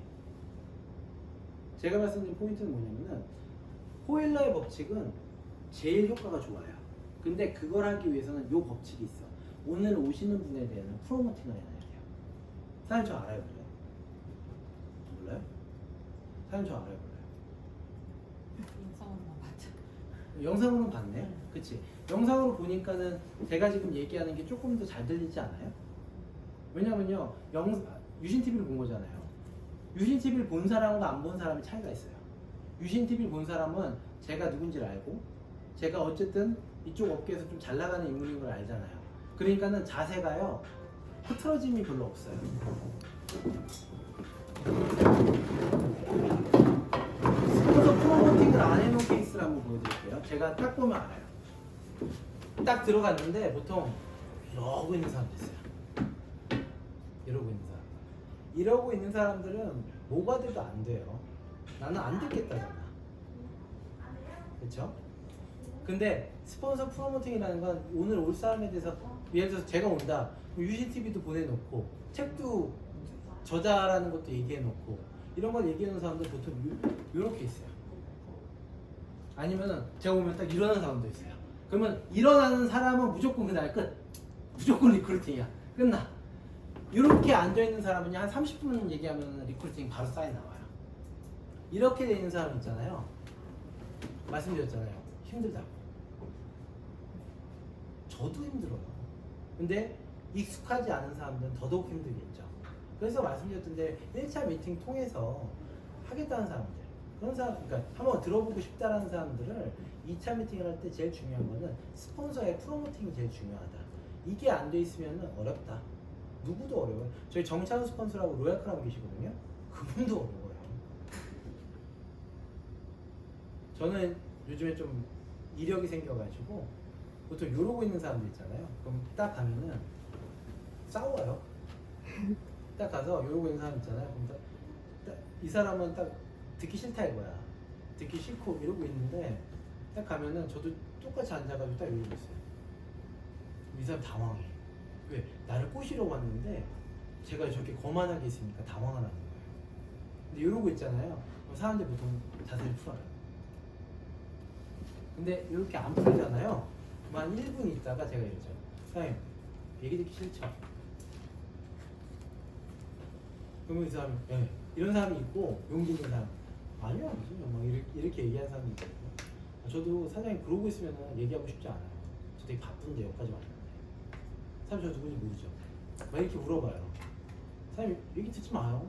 제가 말씀드린 포인트는 뭐냐면은 호일러의 법칙은 제일 효과가 좋아요. 근데 그걸 하기 위해서는 이 법칙이 있어. 오늘 오시는 분에 대한 프로모팅을 해놔야 돼요. 사장님 저 알아요? 몰라요? 몰라요? 사장님 저 알아요? 몰라요? 영상으로만 봤죠. 영상으로 봤네. 그치? 영상으로 보니까는 제가 지금 얘기하는 게 조금 더 잘 들리지 않아요? 왜냐면요, 유신 TV를 본 거잖아요. 유신 TV를 본 사람과 안 본 사람의 차이가 있어요. 유신 TV를 본 사람은 제가 누군지를 알고 제가 어쨌든 이쪽 업계에서 좀 잘 나가는 인물인 걸 알잖아요. 그러니까는 자세가요 흐트러짐이 별로 없어요. 스폰서 프로모팅을 안 해놓은 케이스를 한번 보여드릴게요. 제가 딱 보면 알아요. 딱 들어갔는데 보통 이러고 있는 사람도 있어요. 이러고 있는 사람. 이러고 있는 사람들은 뭐가 돼도 안 돼요. 나는 안 듣겠다잖아. 그렇죠? 근데 스폰서 프로모팅이라는 건 오늘 올 사람에 대해서 예를 들어서 제가 온다. UCTV도 보내놓고 책도 저자라는 것도 얘기해놓고 이런 걸 얘기하는 사람들 보통 요렇게 있어요. 아니면은 제가 오면 딱 일어나는 사람도 있어요. 그러면 일어나는 사람은 무조건 그날 끝. 무조건 리크루팅이야. 끝나. 이렇게 앉아있는 사람은 한 30분 얘기하면 리크루팅 바로 사인 나와요. 이렇게 돼 있는 사람 있잖아요. 말씀드렸잖아요. 힘들다고. 저도 힘들어요. 근데 익숙하지 않은 사람들은 더더욱 힘들겠죠. 그래서 말씀드렸던데 1차 미팅 통해서 하겠다는 사람들, 그런 사람, 그러니까 한번 들어보고 싶다라는 사람들을 2차 미팅을 할 때 제일 중요한 거는 스폰서의 프로모팅이 제일 중요하다. 이게 안 돼 있으면 어렵다. 누구도 어려워요. 저희 정찬우 스폰서라고 로얄크라운 계시거든요. 그분도 어려워요. 저는 요즘에 좀 이력이 생겨가지고 보통 이러고 있는 사람들 있잖아요. 그럼 딱 가면은 싸워요. 딱 가서 이러고 있는 사람 있잖아요. 그럼 이 사람은 딱 듣기 싫다 이거야. 듣기 싫고 이러고 있는데 딱 가면은 저도 똑같이 앉아가지고 딱 이러고 있어요. 이 사람 당황해. 왜? 나를 꼬시러 왔는데 제가 저렇게 거만하게 있으니까 당황을 하는 거예요. 근데 이러고 있잖아요. 사람들이 보통 자세를 풀어요. 근데 이렇게 안 풀잖아요. 한 1분 있다가 제가 이러죠. 사장님, 얘기 듣기 싫죠? 그러면 이 사람이, 네. 이런 사람이 있고, 용기 있는 사람, 아니야, 무슨 막 이렇게 얘기하는 사람이 있거든요. 저도 사장님 그러고 있으면 얘기하고 싶지 않아요. 저 되게 바쁜데 여기까지 왔는데. 사장님 저 누군지 모르죠? 막 이렇게 물어봐요. 사장님 얘기 듣지 마요.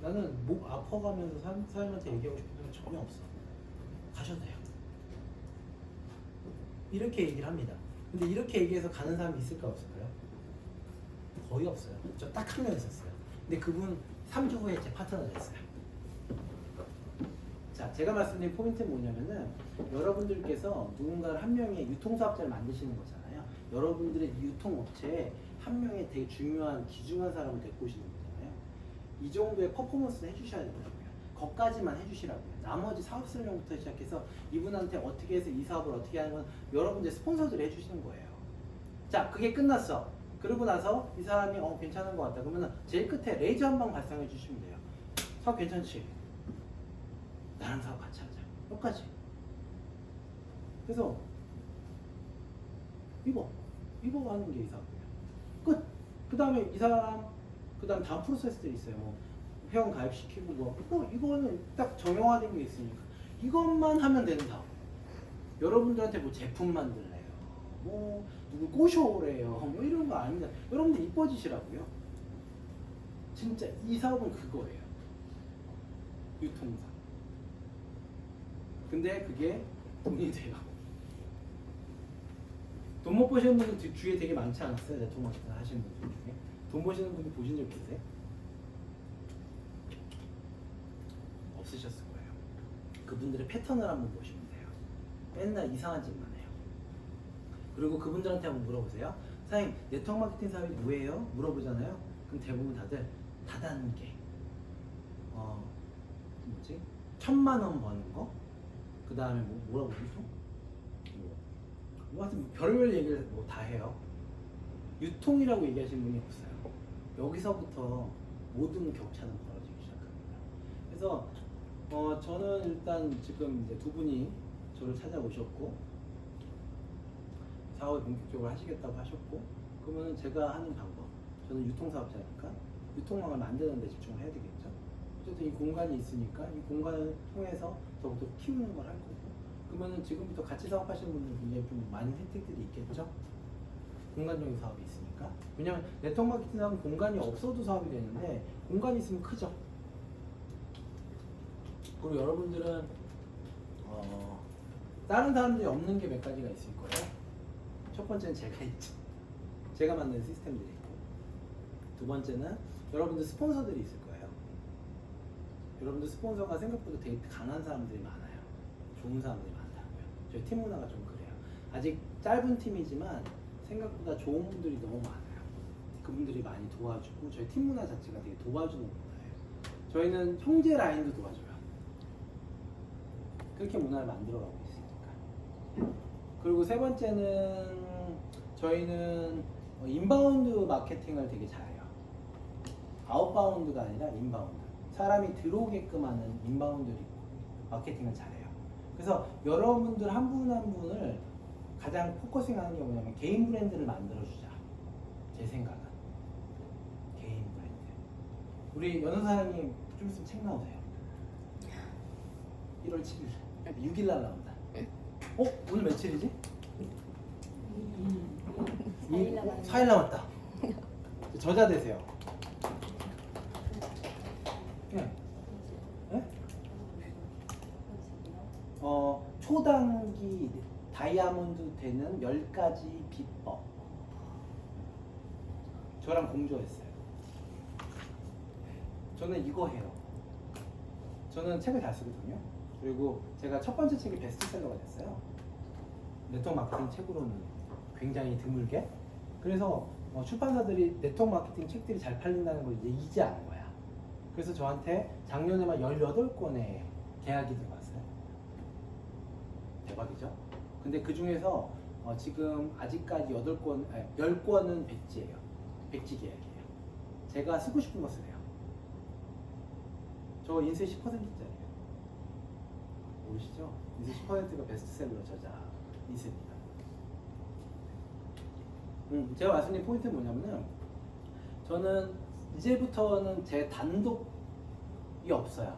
나는 목 아파가면서 사장님한테 얘기하고 싶은 건 전혀 없어. 가셔도 돼요. 이렇게 얘기를 합니다. 근데 이렇게 얘기해서 가는 사람이 있을까 없을까요? 거의 없어요. 저 딱 한 명 있었어요. 근데 그분 3주 후에 제 파트너가 됐어요. 자, 제가 말씀드린 포인트는 뭐냐면은 여러분들께서 누군가를 한 명의 유통사업자를 만드시는 거잖아요. 여러분들의 유통업체에 한 명의 되게 중요한 귀중한 사람을 데리고 오시는 거잖아요. 이 정도의 퍼포먼스는 해주셔야 되더라고요. 거기까지만 해주시라고요. 나머지 사업 설명부터 시작해서 이분한테 어떻게 해서 이 사업을 어떻게 하는 건 여러분들 스폰서들이 해주시는 거예요. 자, 그게 끝났어. 그러고 나서 이 사람이 괜찮은 것 같다. 그러면 제일 끝에 레이저 한 방 발송해 주시면 돼요. 사업 괜찮지? 나랑 사업 같이 하자. 여기까지. 그래서 이거 하는 게 이 사업이에요. 끝. 그 다음에 이 사람 그 다음 다음 프로세스들이 있어요. 뭐 회원 가입시키고 뭐 이거는 딱 정형화된 게 있으니까 이것만 하면 되는 사업. 여러분들한테 뭐 제품 만들래요. 뭐 누구 꼬셔오래요. 뭐 이런 거 아닙니다. 여러분들 이뻐지시라고요. 진짜 이 사업은 그거예요. 유통사. 근데 그게 돈이 돼요. 돈 못 버시는 분들 주위에 되게 많지 않았어요? 네트워크 하시는 분들 중에. 돈 버시는 분들 보신 적 계세요? 없으셨을 거예요. 그분들의 패턴을 한번 보시면 돼요. 맨날 이상한 짓만 해요. 그리고 그분들한테 한번 물어보세요. 사장님, 네트워크 마케팅 사업이 뭐예요? 물어보잖아요. 그럼 대부분 다들 다단계. 뭐지? 1,000만 원 버는 거? 그 다음에 뭐라고 그러죠? 뭐 하여튼 별별 얘기를 뭐 다 해요. 유통이라고 얘기하시는 분이 없어요. 여기서부터 모든 격차는 벌어지기 시작합니다. 그래서 저는 일단 지금 이제 두 분이 저를 찾아오셨고 사업을 본격적으로 하시겠다고 하셨고, 그러면 제가 하는 방법, 저는 유통사업자니까 유통망을 만드는 데 집중을 해야 되겠죠. 어쨌든 이 공간이 있으니까 이 공간을 통해서 더욱더 키우는 걸 할 거고, 그러면은 지금부터 같이 사업하시는 분들 굉장히 좀 많은 혜택들이 있겠죠. 공간적인 사업이 있으니까. 왜냐면 네트워크 마케팅 사업은 공간이 없어도 사업이 되는데 공간이 있으면 크죠. 그리고 여러분들은 다른 사람들이 없는 게 몇 가지가 있을 거예요. 첫 번째는 제가 있죠. 제가 만든 시스템들이 있고, 두 번째는 여러분들 스폰서들이 있을 거예요. 여러분들 스폰서가 생각보다 되게 강한 사람들이 많아요. 좋은 사람들이 많다고요. 저희 팀 문화가 좀 그래요. 아직 짧은 팀이지만 생각보다 좋은 분들이 너무 많아요. 그분들이 많이 도와주고, 저희 팀 문화 자체가 되게 도와주는 문화예요. 저희는 형제 라인도 도와줘요. 그렇게 문화를 만들어가고 있으니까. 그리고 세 번째는 저희는 인바운드 마케팅을 되게 잘해요. 아웃바운드가 아니라 인바운드. 사람이 들어오게끔 하는 인바운드 마케팅을 잘해요. 그래서 여러분들 한 분 한 분을 가장 포커싱하는 게 뭐냐면 개인 브랜드를 만들어주자. 제 생각은 개인 브랜드. 우리 연호사님 좀 있으면 책 나오세요. 1월 7일, 6일 날 나온다. 오늘 며칠이지? 4일 남았네. 4일 남았다. 저자 되세요. 네. 네? 초단기 다이아몬드 되는 10가지 비법. 저랑 공조했어요. 저는 이거 해요. 저는 책을 잘 쓰거든요. 그리고 제가 첫 번째 책이 베스트셀러가 됐어요. 네트워크 마케팅 책으로는 굉장히 드물게. 그래서 출판사들이 네트워크 마케팅 책들이 잘 팔린다는 걸 이제 아는 거야. 그래서 저한테 작년에만 18권의 계약이 들어왔어요. 대박이죠? 근데 그 중에서 지금 아직까지 10권은 백지예요. 백지 계약이에요. 제가 쓰고 싶은 거 쓰래요. 저 인쇄 10%짜리예요. 모르시죠? 인쇄 10%가 베스트셀러 저자 인쇄입니다. 제가 말씀드린 포인트는 뭐냐면은 저는 이제부터는 제 단독이 없어요.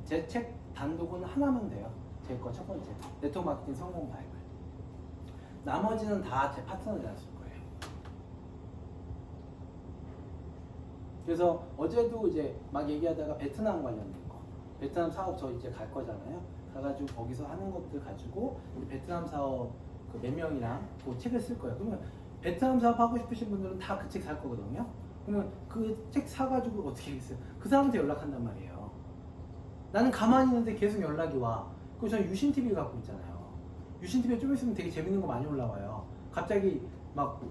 제 책 단독은 하나면 돼요. 제 거 첫 번째 네트워크 마케팅 성공 바이블. 나머지는 다 제 파트너들이 쓸 거예요. 그래서 어제도 이제 막 얘기하다가 베트남 관련된 거, 베트남 사업 저 이제 갈 거잖아요. 가가지고 거기서 하는 것들 가지고 베트남 사업 그 몇 명이랑 그 책을 쓸 거예요. 그러면 베트남 사업 하고 싶으신 분들은 다 그 책 살 거거든요. 그러면 그 책 사가지고 어떻게 하겠어요? 그 사람한테 연락한단 말이에요. 나는 가만히 있는데 계속 연락이 와. 그리고 저는 유신 TV를 갖고 있잖아요. 유신 TV에 좀 있으면 되게 재밌는 거 많이 올라와요. 갑자기 막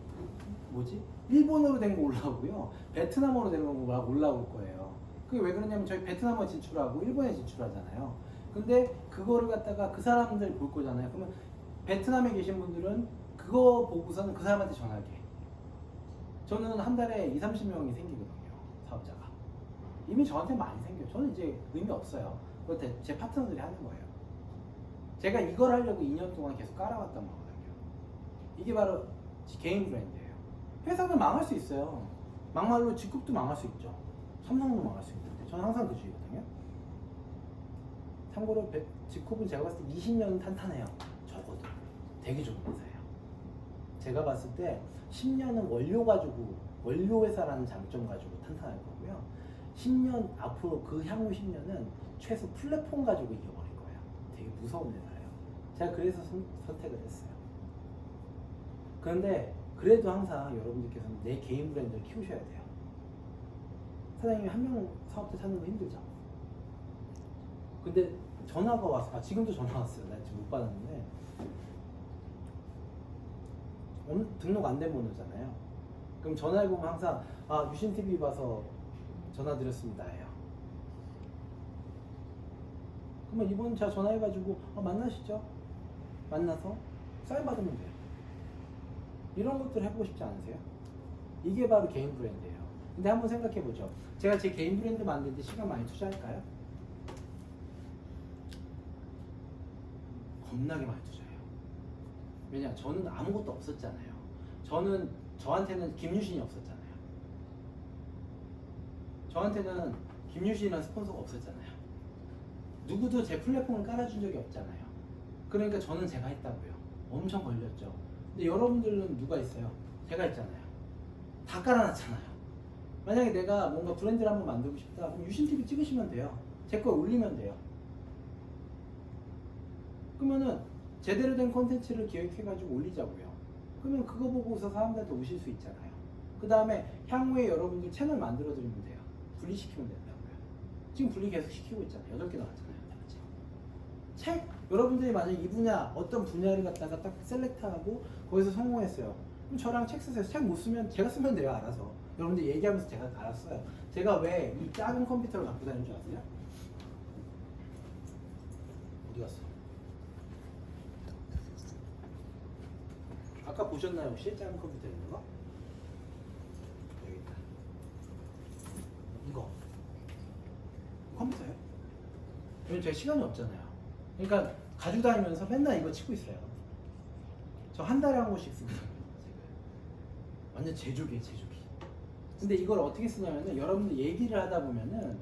뭐지? 일본어로 된 거 올라오고요. 베트남어로 된 거 막 올라올 거예요. 그게 왜 그러냐면 저희 베트남어 진출하고 일본에 진출하잖아요. 근데 그거를 갖다가 그 사람들 볼 거잖아요. 그러면 베트남에 계신 분들은 그거 보고서는 그 사람한테 전화하게. 저는 한 달에 20-30명이 생기거든요. 사업자가. 이미 저한테 많이 생겨요. 저는 이제 의미 없어요. 그거 제 파트너들이 하는 거예요. 제가 이걸 하려고 2년 동안 계속 깔아왔던 거거든요. 이게 바로 개인 브랜드예요. 회사는 망할 수 있어요. 막말로 직급도 망할 수 있죠. 삼성도 망할 수 있는데 저는 항상 그 주의거든요. 참고로 직급은 제가 봤을 때 20년은 탄탄해요. 적어도 되게 좋은 회사예요. 제가 봤을 때 10년은 원료 회사라는 장점 가지고 탄탄할 거고요. 10년 앞으로 그 향후 10년은 최소 플랫폼 가지고 이겨버릴 거예요. 되게 무서운 회사예요. 제가 그래서 선택을 했어요. 그런데 그래도 항상 여러분들께서는 내 개인 브랜드를 키우셔야 돼요. 사장님이 한 명 사업자 찾는 거 힘들죠. 근데 전화가 왔어. 지금도 전화 왔어요. 나 지금 못 받았는데 등록 안 된 번호잖아요. 그럼 전화해보면 항상 유신TV 봐서 전화 드렸습니다 해요. 그러면 이번 제가 전화해가지고 만나시죠. 만나서 사인 받으면 돼요. 이런 것들 해보고 싶지 않으세요? 이게 바로 개인 브랜드예요. 근데 한번 생각해보죠. 제가 제 개인 브랜드 만드는데 시간 많이 투자할까요? 겁나게 많이 투자해요. 왜냐? 저는 아무것도 없었잖아요. 저한테는 김유신이 없었잖아요. 저한테는 김유신이라는 스폰서가 없었잖아요. 누구도 제 플랫폼을 깔아준 적이 없잖아요. 그러니까 저는 제가 했다고요. 엄청 걸렸죠. 근데 여러분들은 누가 있어요? 제가 있잖아요. 다 깔아놨잖아요. 만약에 내가 뭔가 브랜드를 한번 만들고 싶다 그럼 유신TV 찍으시면 돼요. 제 거 올리면 돼요. 그러면은 제대로 된 콘텐츠를 기획해가지고 올리자고요. 그러면 그거 보고서 사람들한테 오실 수 있잖아요. 그 다음에 향후에 여러분들 채널 만들어드리면 돼요. 분리시키면 된다고요. 지금 분리 계속 시키고 있잖아요. 8개 나왔잖아요. 그렇죠? 책, 여러분들이 만약 이 분야, 어떤 분야를 갖다가 딱 셀렉트하고 거기서 성공했어요. 그럼 저랑 책 쓰세요. 책 못 쓰면 제가 쓰면 돼요. 알아서. 여러분들 얘기하면서 제가 알았어요. 제가 왜 이 작은 컴퓨터를 갖고 다니는 줄 아세요? 어디 갔어? 아까 보셨나요? 혹시 작은 컴퓨터 있는 거? 여기 있다. 이거 컴퓨터예요? 왜냐면 제가 시간이 없잖아요. 그러니까 가지고 다니면서 맨날 이거 치고 있어요. 저 한 달에 한 번씩 쓰거든요. 완전 제조기예요, 제조기. 근데 이걸 어떻게 쓰냐면은 여러분들 얘기를 하다 보면은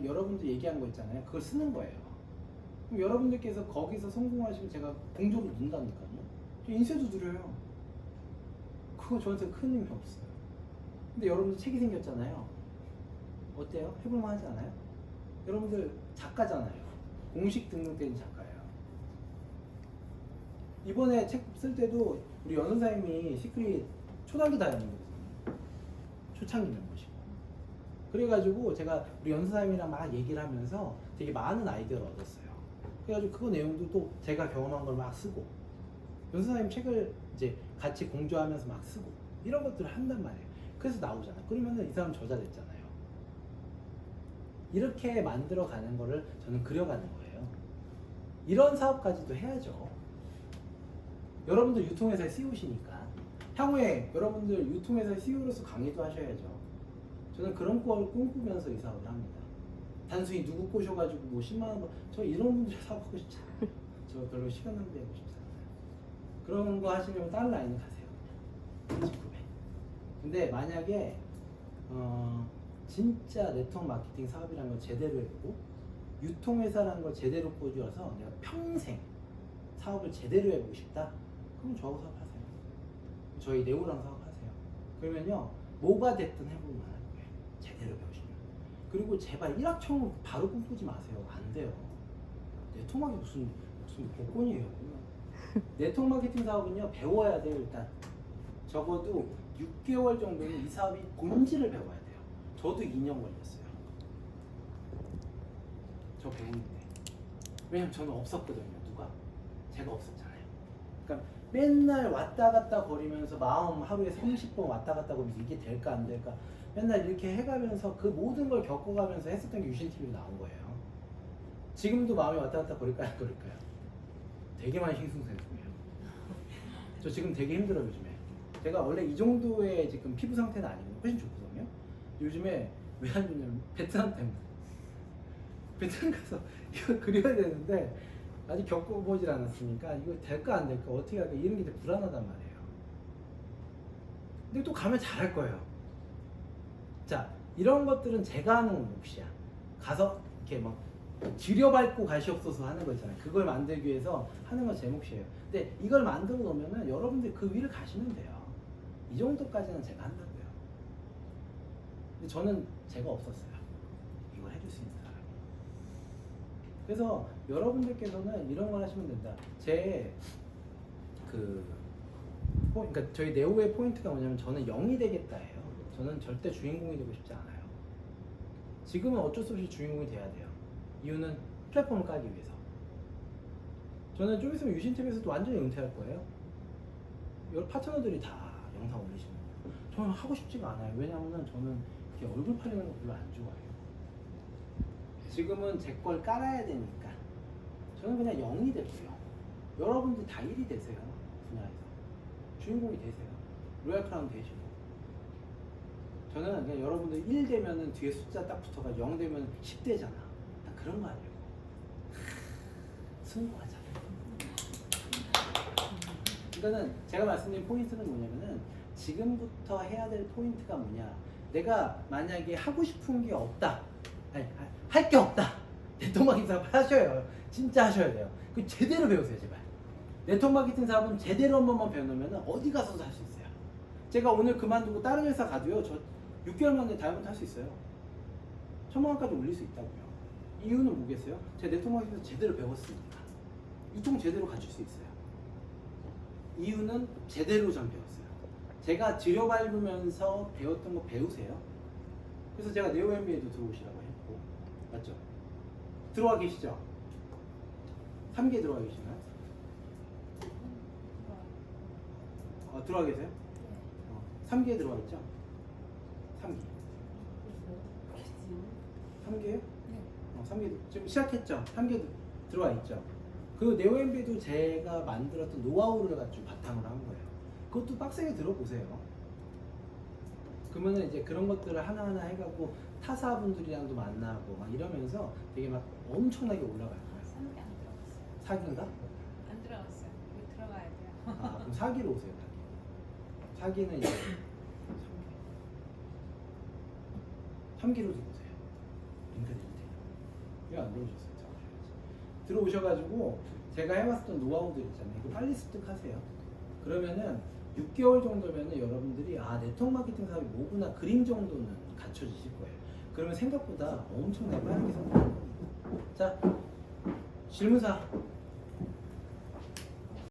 여러분들 얘기한 거 있잖아요. 그걸 쓰는 거예요. 그럼 여러분들께서 거기서 성공하시면 제가 공적으로 넣는다니까요. 저 인쇄도 드려요. 그거 저한테 큰 의미 없어요. 근데 여러분들 책이 생겼잖아요. 어때요? 해볼만 하지 않아요? 여러분들 작가잖아요. 공식 등록된 작가예요. 이번에 책 쓸 때도 우리 연 선생님이 시크릿 초단기 다녔거든요. 초창기 멤버시고. 그래가지고 제가 우리 연 선생님이랑 막 얘기를 하면서 되게 많은 아이디어를 얻었어요. 그래가지고 그 내용도 또 제가 경험한 걸 막 쓰고, 연 선생님 책을 이제 같이 공조하면서 막 쓰고 이런 것들을 한단 말이에요. 그래서 나오잖아요. 그러면은 이 사람 저자 됐잖아요. 이렇게 만들어 가는 거를 저는 그려가는 거예요. 이런 사업까지도 해야죠. 여러분들 유통회사의 CEO시니까 향후에 여러분들 유통회사의 CEO로서 강의도 하셔야죠. 저는 그런 걸 꿈꾸면서 이 사업을 합니다. 단순히 누구 꼬셔가지고 뭐 10만 원, 저 이런 분들 사업하고 싶지 않아요. 저 별로 시간 낭비하고 싶지 않아요. 그런 거 하시려면 다른 라인을 가세요. 19배. 근데 만약에 진짜 네트워크 마케팅 사업이라는 걸 제대로 해보고 유통회사라는 걸 제대로 꾸려서 내가 평생 사업을 제대로 해보고 싶다? 그럼 저하고 사업하세요. 저희 네오랑 사업하세요. 그러면요 뭐가 됐든 해볼 만한 거예요. 제대로 배우시면. 그리고 제발 1학 처음 바로 꿈꾸지 마세요. 안 돼요. 네트워크 무슨 복권이에요. 네트워크 마케팅 사업은요 배워야 돼요. 일단 적어도 6개월 정도는 이 사업이 본질을 배워야 돼요. 저도 2년 걸렸어요. 저 배우는데. 왜냐면 저는 없었거든요. 누가? 제가 없었잖아요. 그러니까 맨날 왔다 갔다 거리면서 마음 하루에 30번 왔다 갔다 거리면서 이게 될까 안 될까 맨날 이렇게 해가면서 그 모든 걸 겪어가면서 했었던 게 유신TV로 나온 거예요. 지금도 마음이 왔다 갔다 거릴까요? 안 거릴까요? 되게 많이 싱숭생숭해요. 저 지금 되게 힘들어요 요즘에. 제가 원래 이 정도의 지금 피부 상태는 아니거든요. 훨씬 좋거든요. 요즘에 왜 안 좋냐면 베트남 때문에. 베트남 가서 이거 그려야 되는데 아직 겪어보질 않았으니까 이거 될까 안 될까 어떻게 할까 이런 게 되게 불안하단 말이에요. 근데 또 가면 잘할 거예요. 자, 이런 것들은 제가 하는 몫이야. 가서 이렇게 막 지려밟고 가시옵소서 하는 거 있잖아요. 그걸 만들기 위해서 하는 건 제 몫이에요. 근데 이걸 만들어 놓으면은 여러분들 그 위를 가시면 돼요. 이 정도까지는 제가 한다고요. 근데 저는 제가 없었어요. 이걸 해줄 수 있는 사람이. 그래서 여러분들께서는 이런 걸 하시면 된다. 그러니까 저희 네오의 포인트가 뭐냐면 저는 0이 되겠다예요. 저는 절대 주인공이 되고 싶지 않아요. 지금은 어쩔 수 없이 주인공이 돼야 돼요. 이유는 플랫폼을 깔기 위해서. 저는 좀 있으면 유신TV에서도 완전히 은퇴할 거예요. 여러 파트너들이 다 영상 올리시는 거예요. 저는 하고 싶지가 않아요. 왜냐하면 저는 이렇게 얼굴 팔리는 거 별로 안 좋아해요. 지금은 제 걸 깔아야 되니까 저는 그냥 0이 되고요. 여러분들 다 1이 되세요. 분야에서 주인공이 되세요. 로얄 크라운 되시고. 저는 그냥 여러분들 1 되면은 뒤에 숫자 딱 붙어가 0 되면 10대잖아. 난 그런 거 아니에요. 승부하자. 그러니까는 제가 말씀드린 포인트는 뭐냐면은 지금부터 해야 될 포인트가 뭐냐. 내가 만약에 하고 싶은 게 없다. 아니, 할 게 없다. 네트워크 마케팅 사업 하셔요. 진짜 하셔야 돼요. 그 제대로 배우세요, 제발. 네트워크 마케팅 사업은 제대로 한 번만 배우면 어디 가서도 할 수 있어요. 제가 오늘 그만두고 다른 회사 가도요, 저 6개월 만에 다이아몬드 할 수 있어요. 1000만 원까지 올릴 수 있다고요. 이유는 뭐겠어요? 제가 네트워크 마케팅 제대로 배웠으니까. 무조건 제대로 갖출 수 있어요. 이유는 제대로 전 배웠어요. 제가 들여밟으면서 배웠던 거 배우세요. 그래서 제가 네오 MBA도 들어오시라고 했고, 맞죠? 들어와 계시죠? 3개 들어와 계시나요? 들어와 계세요? 3개 들어와 있죠? 3개. 3개요? 3개 지금 시작했죠? 3개 들어와 있죠? 그 네오 MBA도 제가 만들었던 노하우를 가지고 바탕으로 한 거예요. 그것도 빡세게 들어보세요. 그러면은 이제 그런 것들을 하나하나 해가고 타사분들이랑도 만나고 막 이러면서 되게 막 엄청나게 올라갈 거예요. 3개 안 들어갔어요. 4기인가? 안 들어갔어요. 이거 들어가야 돼요. 아, 그럼 4기로 오세요. 4기. 4기는 이제 3기로 들어오세요. 링크 드릴 테니까. 왜 안 들어오셨어요? 들어오셔가지고 제가 해봤던 노하우들 있잖아요. 이거 빨리 습득하세요. 그러면은 6개월 정도면은 여러분들이 아 네트워크 마케팅 사업이 뭐구나 그림 정도는 갖춰지실 거예요. 그러면 생각보다 엄청나게 빠르게 성장할 겁니다. 자, 질문사